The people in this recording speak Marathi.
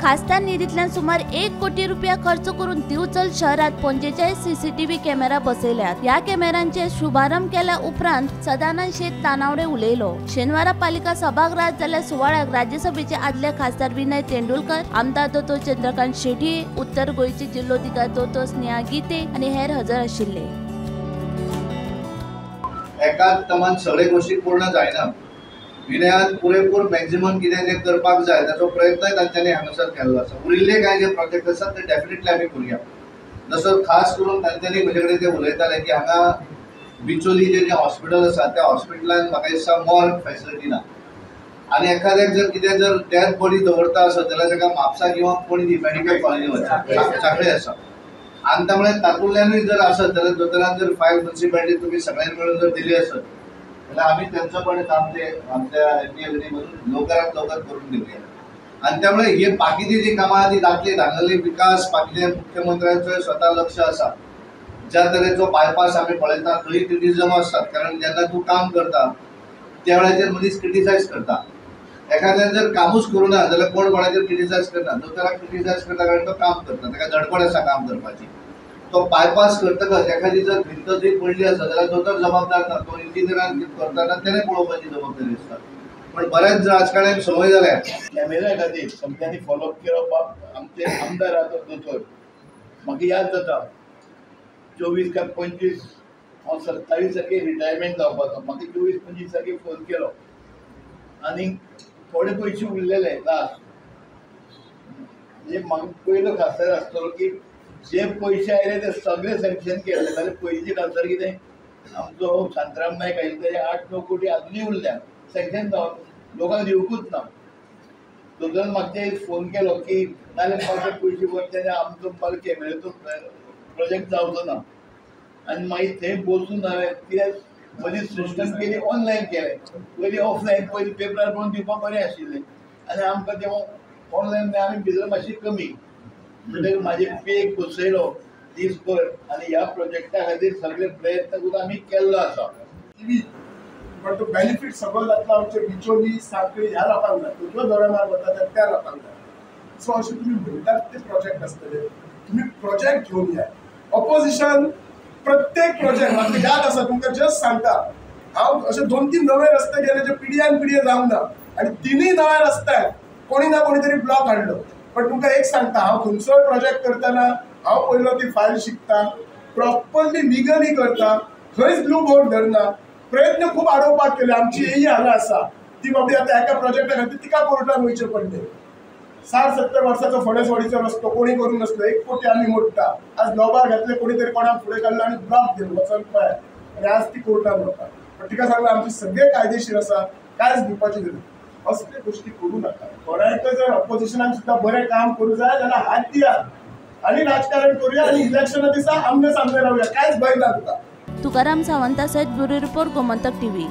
खासदार निधीतल्यान सुमार 1 कोटी रुपया खर्च करून दिवचल शहरात 45 CCTV कॅमेरा बसयल्यात। या कॅमेरांचे शुभारंभ केल्या उपरांत सदानंद शेट तानावडे उलयलो। शेनवारा पालिका सभागृहात जाल्ल्या सुवाळ्याक राज्यसभेचे आदले खासदार विनय तेंडुलकर, आमदार दोतोर चंद्रकांत शेट्टी, उत्तर गोंयचे जिल्लोधिकारी दोतोर स्नेहा गीते आनी हेर हजर आशिल्ले। एकाच तमान सगळे गोष्टी पूर्ण जायना। विनयान पुरेपूर मॅक्झिमम कितें जें करपाक जाय ताचो प्रयत्न तांच्यांनी हांगासर केल्लो आसा। उरिल्ले कांय जे प्रोजेक्ट आसात ते डेफिनेटली आमी करूया। जसो खास करून तांच्यांनी म्हजे कडेन ते उलयताले की हांगा बिचोली जे हॉस्पिटल आसा त्या हॉस्पिटलान म्हाका दिसता मॉर्ग फॅसिलिटी ना आनी एखाद्याक जर कितें जर डेथ बॉडी दवरता आसत जाल्यार ताका म्हापसा किंवा पणजी मेडिकल कॉलेजी वचपाक सांखळे आसा आनी त्यामुळे तातूंतल्यानूय जर आसत जाल्यार दोतोरान जर फायल म्युनिसिपालिटी तुमी सगळ्यांनी मेळून जर दिली आसत जाल्यार आमी त्यांचं पण काम ते आमच्या मधून लवकरात लवकर करून देऊया। आणि त्यामुळे हे बाकीची जी कामां ती दाखली धांगरली विकास बाकीचे मुख्यमंत्र्यांचं स्वतः लक्ष आसा। ज्या तरेचो बायपास आमी पळयता थंय क्रिटिसिजम आसतात, कारण जेन्ना तूं काम करता त्या वेळाचेर मनीस क्रिटिसायज करता। एखाद्यान जर कामूच करूना जाल्यार कोण कोणाचेर क्रिटिसायज करता, दोतोराक क्रिटिसायज करता कारण तो काम करता, ताका धडपड आसा काम करपाची। तो बायपास करतकच एखादी जर भिंत जरी पडली आसा जाल्यार दोतोर जबाबदार ना, तो इंजिनियरान करतना तेणे पळोवपाची जबाबदारी आसता। पण बऱ्याच राजकारण्यांक संवय जाल्या कॅमेरा खातीर समत्यांनी फॉलोअप करप। आमचे आमदार आसा दोतोर, म्हाका याद जाता 24 काय 25 हांव 27 रिटायरमेंट जावपाचो। म्हाका 24-25 फोन केलो आनी थोडे पयशे उरलेले लास्ट। म्हणजे म्हाका पयलो खासदार आसतलो की जे पयशे आयले ते सगळे सँक्शन केले, जाल्यार पयलींचे खासदार कितें आमचो शांताराम नायक आयिल्लो तेजे 8-9 कोटी अजूनय उरल्या, सँक्शन जावन लोकांक दिवंकूच ना। दोतोरान म्हाका ते फोन केलो की नाल्यार म्हाका पयशे भरचे आमचो म्हाका कॅमेराचो प्रोजेक्ट जावचो ना। आनी मागीर थंय बसून हांवें कित्याक मदीं सिस्टम केली ऑनलायन केलें, पयलीं ऑफलायन पयलीं पेपरार पळोवन दिवपाक बरें आशिल्लें आनी आमकां तें ऑनलायन आमी भितर मातशी कमी म्हणटकीर म्हाजे पेक बसयलो दीसभर आनी ह्या प्रोजेक्टा खातीर सगळे प्रयत्न करून आमी केल्लो आसा। पण तो बेनिफिट सगळं जातलो आमचे बिचोली सांखळी ह्या लोकांक जाय, उजव्या धोरणार वता त्या लोकांक जाय। सो अशें तुमी म्हणटात ते प्रोजेक्ट आसतले, तुमी प्रोजेक्ट घेवन या। ऑपोजिशन प्रत्येक प्रोजेक्ट म्हाका याद आसा, तुमकां जस्ट सांगता हांव अशे 2-3 नवे रस्ते गेले जे पिढ्यान जावंक ना आनी तिनूय नव्या रस्त्याक कोणी ना कोणी तरी ब्लॉक हाडलो। पण तुमकां एक सांगता, हांव खंयचोय प्रोजेक्ट करतना हांव पयलो ती फायल शिकता, प्रॉपरली लिगली करता, खंयच ब्लू बोर्ड धरना। प्रयत्न खूप आडोवपाक केले, आमची ही हांगा आसा ती बाबडी आतां एका प्रोजेक्टा खातीर तिका कोर्टान वयचें पडलें। 60-70 वर्साचो फणसवाडीचो रस्तो कोणी करूंक नासलो, 1 कोटी आमी मोडटा। आज लोबार घातले कोणी तरी कोणाक फुडें काडलो आनी ब्लॉक दिलो वचून पळय, आनी आज ती कोर्टान वता। पण तिका सांगलें आमचे सगळे कायदेशीर आसा, कांयच दिवपाची गरज ना। असले गोष्टी करूं नाका। कोणाक जर ऑपोजिशनान सुद्दां बरें काम करूं जाय जाल्यार हात दियात आनी राजकारण करूया आनी इलेक्शना दिसा आमने सामने रावया, कांयच भंय ना तुका। तुकाराम सावंता सयत ब्युरो रिपोर्ट गोमंतक TV।